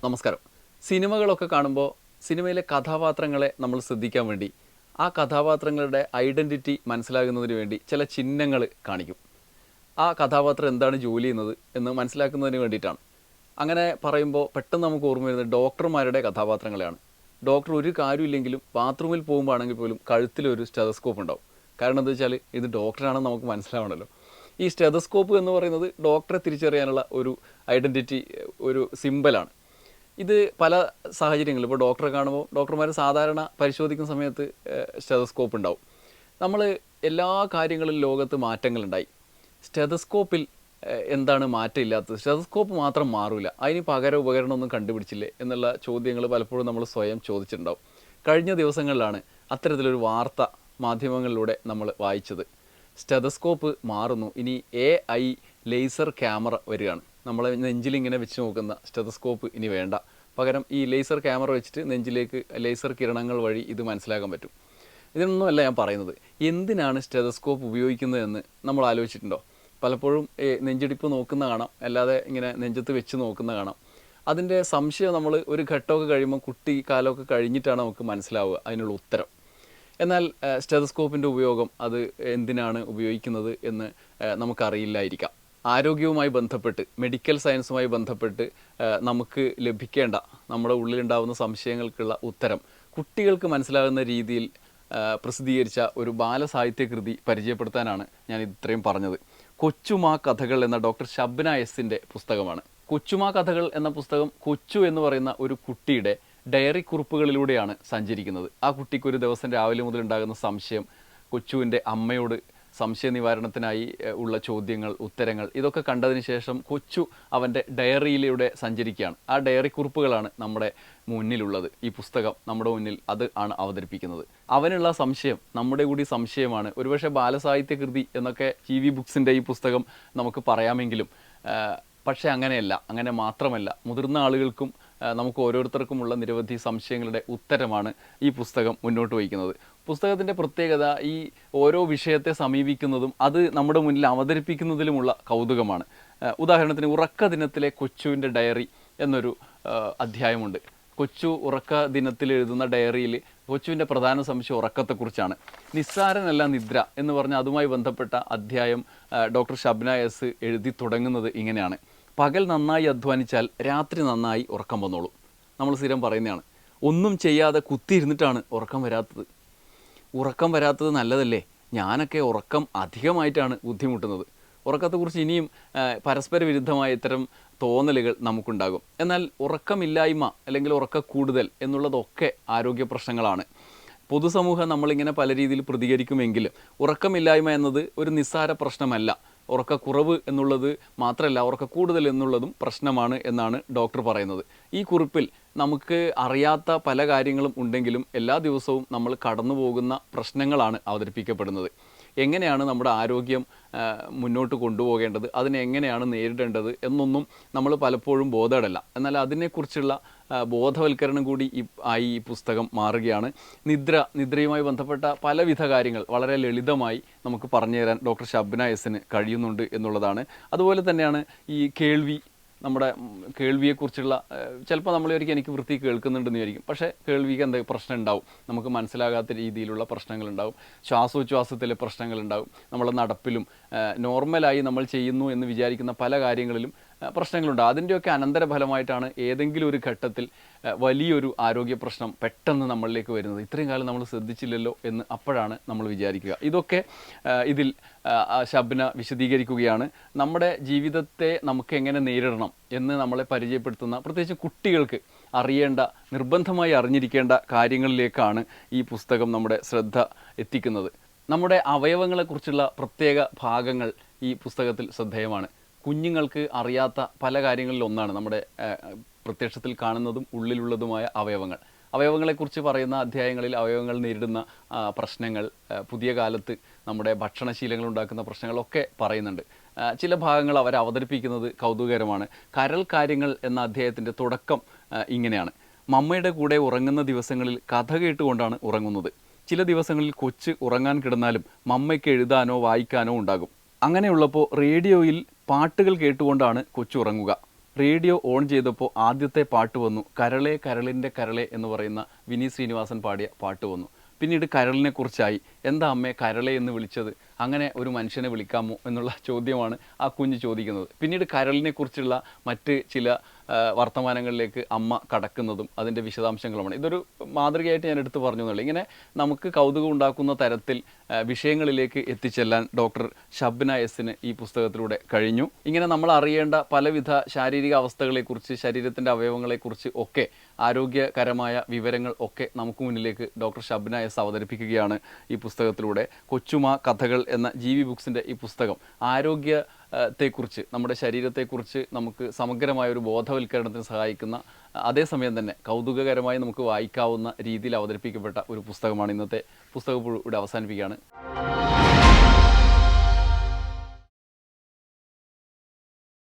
നമസ്കാരം. സിനിമകളൊക്കെ കാണുമ്പോൾ സിനിമയിലെ കഥാപാത്രങ്ങളെ നമ്മൾ ശ്രദ്ധിക്കാൻ വേണ്ടി ആ കഥാപാത്രങ്ങളുടെ ഐഡൻറ്റിറ്റി മനസ്സിലാകുന്നതിന് വേണ്ടി ചില ചിഹ്നങ്ങൾ കാണിക്കും. ആ കഥാപാത്രം എന്താണ് ജോലി ചെയ്യുന്നത് എന്ന് മനസ്സിലാക്കുന്നതിന് വേണ്ടിയിട്ടാണ്. അങ്ങനെ പറയുമ്പോൾ പെട്ടെന്ന് നമുക്ക് ഓർമ്മ വരുന്നത് ഡോക്ടർമാരുടെ കഥാപാത്രങ്ങളെയാണ്. ഡോക്ടർ ഒരു കാര്യമില്ലെങ്കിലും ബാത്റൂമിൽ പോകുമ്പോൾ ആണെങ്കിൽ പോലും കഴുത്തിലൊരു സ്റ്റെതസ്കോപ്പ് ഉണ്ടാവും. കാരണം എന്താ വെച്ചാൽ ഇത് ഡോക്ടറാണെന്ന് നമുക്ക് മനസ്സിലാവണമല്ലോ. ഈ സ്റ്റെതസ്കോപ്പ് എന്ന് പറയുന്നത് ഡോക്ടറെ തിരിച്ചറിയാനുള്ള ഒരു ഐഡൻറ്റിറ്റി, ഒരു സിമ്പലാണ്. ഇത് പല സാഹചര്യങ്ങളിൽ ഇപ്പോൾ ഡോക്ടറെ കാണുമ്പോൾ ഡോക്ടർമാർ സാധാരണ പരിശോധിക്കുന്ന സമയത്ത് സ്റ്റെതസ്കോപ്പ് ഉണ്ടാവും. നമ്മൾ എല്ലാ കാര്യങ്ങളിലും ലോകത്ത് മാറ്റങ്ങളുണ്ടായി. സ്റ്റെതസ്കോപ്പിൽ എന്താണ് മാറ്റമില്ലാത്തത്? സ്റ്റെതസ്കോപ്പ് മാത്രം മാറില്ല, അതിന് പകരം ഉപകരണമൊന്നും കണ്ടുപിടിച്ചില്ലേ എന്നുള്ള ചോദ്യങ്ങൾ പലപ്പോഴും നമ്മൾ സ്വയം ചോദിച്ചിട്ടുണ്ടാവും. കഴിഞ്ഞ ദിവസങ്ങളിലാണ് അത്തരത്തിലൊരു വാർത്ത മാധ്യമങ്ങളിലൂടെ നമ്മൾ വായിച്ചത്. സ്റ്റെതസ്കോപ്പ് മാറുന്നു, ഇനി AI ലേസർ ക്യാമറ വരികയാണ്. നമ്മളെ നെഞ്ചിലിങ്ങനെ വെച്ച് നോക്കുന്ന സ്റ്റെതസ്കോപ്പ് ഇനി വേണ്ട, പകരം ഈ ലേസർ ക്യാമറ വെച്ചിട്ട് നെഞ്ചിലേക്ക് ലേസർ കിരണങ്ങൾ വഴി ഇത് മനസ്സിലാക്കാൻ പറ്റും. ഇതിനൊന്നുമല്ല ഞാൻ പറയുന്നത്. എന്തിനാണ് സ്റ്റെതസ്കോപ്പ് ഉപയോഗിക്കുന്നതെന്ന് നമ്മൾ ആലോചിച്ചിട്ടുണ്ടോ? പലപ്പോഴും നെഞ്ചിടിപ്പ് നോക്കുന്ന കാണാം, അല്ലാതെ ഇങ്ങനെ നെഞ്ചത്ത് വെച്ച് നോക്കുന്ന കാണാം. അതിൻ്റെ സംശയം നമ്മൾ ഒരു ഘട്ടമൊക്കെ കഴിയുമ്പോൾ, കുട്ടി കാലമൊക്കെ കഴിഞ്ഞിട്ടാണ് നമുക്ക് മനസ്സിലാവുക അതിനുള്ള ഉത്തരം. എന്നാൽ സ്റ്റെതസ്കോപ്പിൻ്റെ ഉപയോഗം, അത് എന്തിനാണ് ഉപയോഗിക്കുന്നത് എന്ന് നമുക്കറിയില്ലായിരിക്കാം. ആരോഗ്യവുമായി ബന്ധപ്പെട്ട്, മെഡിക്കൽ സയൻസുമായി ബന്ധപ്പെട്ട് നമുക്ക് ലഭിക്കേണ്ട, നമ്മുടെ ഉള്ളിലുണ്ടാകുന്ന സംശയങ്ങൾക്കുള്ള ഉത്തരം കുട്ടികൾക്ക് മനസ്സിലാകുന്ന രീതിയിൽ പ്രസിദ്ധീകരിച്ച ഒരു ബാലസാഹിത്യകൃതി പരിചയപ്പെടുത്താനാണ് ഞാൻ ഇത്രയും പറഞ്ഞത്. കൊച്ചുമാ കഥകൾ എന്ന ഡോക്ടർ ഷബ്ന എസിൻ്റെ പുസ്തകമാണ്. കൊച്ചുമാ കഥകൾ എന്ന പുസ്തകം കൊച്ചു എന്ന് പറയുന്ന ഒരു കുട്ടിയുടെ ഡയറി കുറിപ്പുകളിലൂടെയാണ് സഞ്ചരിക്കുന്നത്. ആ കുട്ടിക്ക് ഒരു ദിവസം രാവിലെ മുതൽ ഉണ്ടാകുന്ന സംശയം, കൊച്ചുവിൻ്റെ അമ്മയോട് സംശയ നിവാരണത്തിനായി ഉള്ള ചോദ്യങ്ങൾ, ഉത്തരങ്ങൾ, ഇതൊക്കെ കണ്ടതിന് ശേഷം കൊച്ചു അവൻ്റെ ഡയറിയിലൂടെ സഞ്ചരിക്കുകയാണ്. ആ ഡയറി കുറിപ്പുകളാണ് നമ്മുടെ മുന്നിലുള്ളത്. ഈ പുസ്തകം നമ്മുടെ മുന്നിൽ അത് ആണ് അവതരിപ്പിക്കുന്നത്. അവനുള്ള സംശയം നമ്മുടെ കൂടി സംശയമാണ്. ഒരുപക്ഷെ ബാലസാഹിത്യകൃതി എന്നൊക്കെ GV ബുക്സിൻ്റെ ഈ പുസ്തകം നമുക്ക് പറയാമെങ്കിലും പക്ഷേ അങ്ങനെയല്ല. അങ്ങനെ മാത്രമല്ല, മുതിർന്ന ആളുകൾക്കും നമുക്ക് ഓരോരുത്തർക്കുമുള്ള നിരവധി സംശയങ്ങളുടെ ഉത്തരമാണ് ഈ പുസ്തകം മുന്നോട്ട് വയ്ക്കുന്നത്. പുസ്തകത്തിൻ്റെ പ്രത്യേകത ഈ ഓരോ വിഷയത്തെ സമീപിക്കുന്നതും അത് നമ്മുടെ മുന്നിൽ അവതരിപ്പിക്കുന്നതിലുമുള്ള കൗതുകമാണ്. ഉദാഹരണത്തിന് ഉറക്ക ദിനത്തിലെ കൊച്ചുവിൻ്റെ ഡയറി എന്നൊരു അധ്യായമുണ്ട്. കൊച്ചു ഉറക്ക ദിനത്തിൽ എഴുതുന്ന ഡയറിയിൽ കൊച്ചുവിൻ്റെ പ്രധാന സംശയം ഉറക്കത്തെക്കുറിച്ചാണ്. നിസ്സാരനല്ല നിദ്ര എന്ന് പറഞ്ഞ അതുമായി ബന്ധപ്പെട്ട അധ്യായം ഡോക്ടർ ഷബ്ന എസ് എഴുതി തുടങ്ങുന്നത് ഇങ്ങനെയാണ്: പകൽ നന്നായി അധ്വാനിച്ചാൽ രാത്രി നന്നായി ഉറക്കം വന്നോളും. നമ്മൾ സ്ഥിരം പറയുന്നതാണ്. ഒന്നും ചെയ്യാതെ കുത്തിയിരുന്നിട്ടാണ് ഉറക്കം വരാത്തത്. ഉറക്കം വരാത്തത് നല്ലതല്ലേ? ഞാനൊക്കെ ഉറക്കം അധികമായിട്ടാണ് ബുദ്ധിമുട്ടുന്നത്. ഉറക്കത്തെക്കുറിച്ച് ഇനിയും പരസ്പര വിരുദ്ധമായ ഇത്തരം തോന്നലുകൾ നമുക്കുണ്ടാകും. എന്നാൽ ഉറക്കമില്ലായ്മ അല്ലെങ്കിൽ ഉറക്കക്കൂടുതൽ എന്നുള്ളതൊക്കെ ആരോഗ്യ പ്രശ്നങ്ങളാണ്. പൊതുസമൂഹം നമ്മളിങ്ങനെ പല രീതിയിൽ പ്രതികരിക്കുമെങ്കിലും ഉറക്കമില്ലായ്മ എന്നത് ഒരു നിസ്സാര പ്രശ്നമല്ല. ഉറക്കക്കുറവ് എന്നുള്ളത് മാത്രമല്ല, ഉറക്കക്കൂടുതൽ എന്നുള്ളതും പ്രശ്നമാണ് എന്നാണ് ഡോക്ടർ പറയുന്നത്. ഈ കുറിപ്പിൽ നമുക്ക് അറിയാത്ത പല കാര്യങ്ങളും ഉണ്ടെങ്കിലും എല്ലാ ദിവസവും നമ്മൾ കടന്നു പോകുന്ന പ്രശ്നങ്ങളാണ് അവതരിപ്പിക്കപ്പെടുന്നത്. എങ്ങനെയാണ് നമ്മുടെ ആരോഗ്യം മുന്നോട്ട് കൊണ്ടുപോകേണ്ടത്, അതിനെ എങ്ങനെയാണ് നേരിടേണ്ടത് എന്നൊന്നും നമ്മൾ പലപ്പോഴും ബോധവടല്ല. എന്നാൽ അതിനെക്കുറിച്ചുള്ള ബോധവൽക്കരണം കൂടി ഈ പുസ്തകം മാറുകയാണ്. നിദ്രയുമായി ബന്ധപ്പെട്ട പലവിധ കാര്യങ്ങൾ വളരെ ലളിതമായി നമുക്ക് പറഞ്ഞു തരാൻ ഡോക്ടർ ഷബ്ന എസിന് കഴിയുന്നുണ്ട് എന്നുള്ളതാണ്. അതുപോലെ തന്നെയാണ് ഈ നമ്മുടെ കേൾവിയെക്കുറിച്ചുള്ള, ചിലപ്പോൾ നമ്മൾ ഒരിക്കലും എനിക്ക് വൃത്തി കേൾക്കുന്നുണ്ടെന്ന് വിചാരിക്കും, പക്ഷേ കേൾവിക്ക് എന്താ പ്രശ്നം ഉണ്ടാവും, നമുക്ക് മനസ്സിലാകാത്ത രീതിയിലുള്ള പ്രശ്നങ്ങളുണ്ടാവും, ശ്വാസോച്ഛ്വാസത്തിലെ പ്രശ്നങ്ങളുണ്ടാവും, നമ്മളെ നടപ്പിലും നോർമലായി നമ്മൾ ചെയ്യുന്നു എന്ന് വിചാരിക്കുന്ന പല കാര്യങ്ങളിലും പ്രശ്നങ്ങളുണ്ട്. അതിൻ്റെയൊക്കെ അനന്തരഫലമായിട്ടാണ് ഏതെങ്കിലും ഒരു ഘട്ടത്തിൽ വലിയൊരു ആരോഗ്യ പ്രശ്നം പെട്ടെന്ന് നമ്മളിലേക്ക് വരുന്നത്. ഇത്രയും കാലം നമ്മൾ ശ്രദ്ധിച്ചില്ലല്ലോ എന്ന് അപ്പോഴാണ് നമ്മൾ വിചാരിക്കുക. ഇതൊക്കെ ഇതിൽ ഷബ്ന വിശദീകരിക്കുകയാണ്. നമ്മുടെ ജീവിതത്തെ നമുക്ക് എങ്ങനെ നേരിടണം എന്ന് നമ്മളെ പരിചയപ്പെടുത്തുന്ന, പ്രത്യേകിച്ച് കുട്ടികൾക്ക് അറിയേണ്ട, നിർബന്ധമായി അറിഞ്ഞിരിക്കേണ്ട കാര്യങ്ങളിലേക്കാണ് ഈ പുസ്തകം നമ്മുടെ ശ്രദ്ധ എത്തിക്കുന്നത്. നമ്മുടെ അവയവങ്ങളെക്കുറിച്ചുള്ള പ്രത്യേക ഭാഗങ്ങൾ ഈ പുസ്തകത്തിൽ ശ്രദ്ധേയമാണ്. കുഞ്ഞുങ്ങൾക്ക് അറിയാത്ത പല കാര്യങ്ങളിലൊന്നാണ് നമ്മുടെ പ്രത്യക്ഷത്തിൽ കാണുന്നതും ഉള്ളിലുള്ളതുമായ അവയവങ്ങൾ. അവയവങ്ങളെക്കുറിച്ച് പറയുന്ന അധ്യായങ്ങളിൽ അവയവങ്ങൾ നേരിടുന്ന പ്രശ്നങ്ങൾ, പുതിയ കാലത്ത് നമ്മുടെ ഭക്ഷണശീലങ്ങൾ ഉണ്ടാക്കുന്ന പ്രശ്നങ്ങളൊക്കെ പറയുന്നുണ്ട്. ചില ഭാഗങ്ങൾ അവർ അവതരിപ്പിക്കുന്നത് കൗതുകകരമാണ്. കരൾ കാര്യങ്ങൾ എന്ന അധ്യായത്തിൻ്റെ തുടക്കം ഇങ്ങനെയാണ്: മമ്മയുടെ കൂടെ ഉറങ്ങുന്ന ദിവസങ്ങളിൽ കഥ കേട്ടുകൊണ്ടാണ് ഉറങ്ങുന്നത്. ചില ദിവസങ്ങളിൽ കൊച്ച് ഉറങ്ങാൻ കിടന്നാലും മമ്മയ്ക്ക് എഴുതാനോ വായിക്കാനോ ഉണ്ടാകും. അങ്ങനെയുള്ളപ്പോൾ റേഡിയോയിൽ പാട്ടുകൾ കേട്ടുകൊണ്ടാണ് കൊച്ചുറങ്ങുക. റേഡിയോ ഓൺ ചെയ്തപ്പോൾ ആദ്യത്തെ പാട്ട് വന്നു, കരളെ കരളിൻ്റെ കരളെ എന്ന് പറയുന്ന വിനീത് ശ്രീനിവാസൻ പാടിയ പാട്ട് വന്നു. പിന്നീട് കരളിനെക്കുറിച്ചായി. എന്താ അമ്മേ കരളെ എന്ന് വിളിച്ചത്, അങ്ങനെ ഒരു മനുഷ്യനെ വിളിക്കാമോ എന്നുള്ള ചോദ്യമാണ് ആ കുഞ്ഞ് ചോദിക്കുന്നത്. പിന്നീട് കരളിനെക്കുറിച്ചുള്ള മറ്റ് ചില വർത്തമാനങ്ങളിലേക്ക് അമ്മ കടക്കുന്നതും അതിൻ്റെ വിശദാംശങ്ങളുമാണ്. ഇതൊരു മാതൃകയായിട്ട് ഞാൻ എടുത്തു പറഞ്ഞു എന്നുള്ളൂ. ഇങ്ങനെ നമുക്ക് കൗതുകം ഉണ്ടാക്കുന്ന തരത്തിൽ വിഷയങ്ങളിലേക്ക് എത്തിച്ചെല്ലാൻ ഡോക്ടർ ഷബ്ന എസിന് ഈ പുസ്തകത്തിലൂടെ കഴിഞ്ഞു. ഇങ്ങനെ നമ്മൾ അറിയേണ്ട പലവിധ ശാരീരിക അവസ്ഥകളെക്കുറിച്ച്, ശരീരത്തിൻ്റെ അവയവങ്ങളെക്കുറിച്ച് ഒക്കെ ആരോഗ്യകരമായ വിവരങ്ങൾ ഒക്കെ നമുക്ക് മുന്നിലേക്ക് ഡോക്ടർ ഷബ്ന എസ് അവതരിപ്പിക്കുകയാണ് ഈ പുസ്തകത്തിലൂടെ. കൊച്ചുമ കഥകൾ എന്ന ജീവി ബുക്സിൻ്റെ ഈ പുസ്തകം ആരോഗ്യത്തെക്കുറിച്ച്, നമ്മുടെ ശരീരത്തെക്കുറിച്ച് നമുക്ക് സമഗ്രമായ ഒരു ബോധവൽക്കരണത്തിന് സഹായിക്കുന്ന, അതേസമയം തന്നെ കൗതുകകരമായി നമുക്ക് വായിക്കാവുന്ന രീതിയിൽ അവതരിപ്പിക്കപ്പെട്ട ഒരു പുസ്തകമാണ്. ഇന്നത്തെ പുസ്തകപ്പുഴ ഇവിടെ അവസാനിപ്പിക്കുകയാണ്.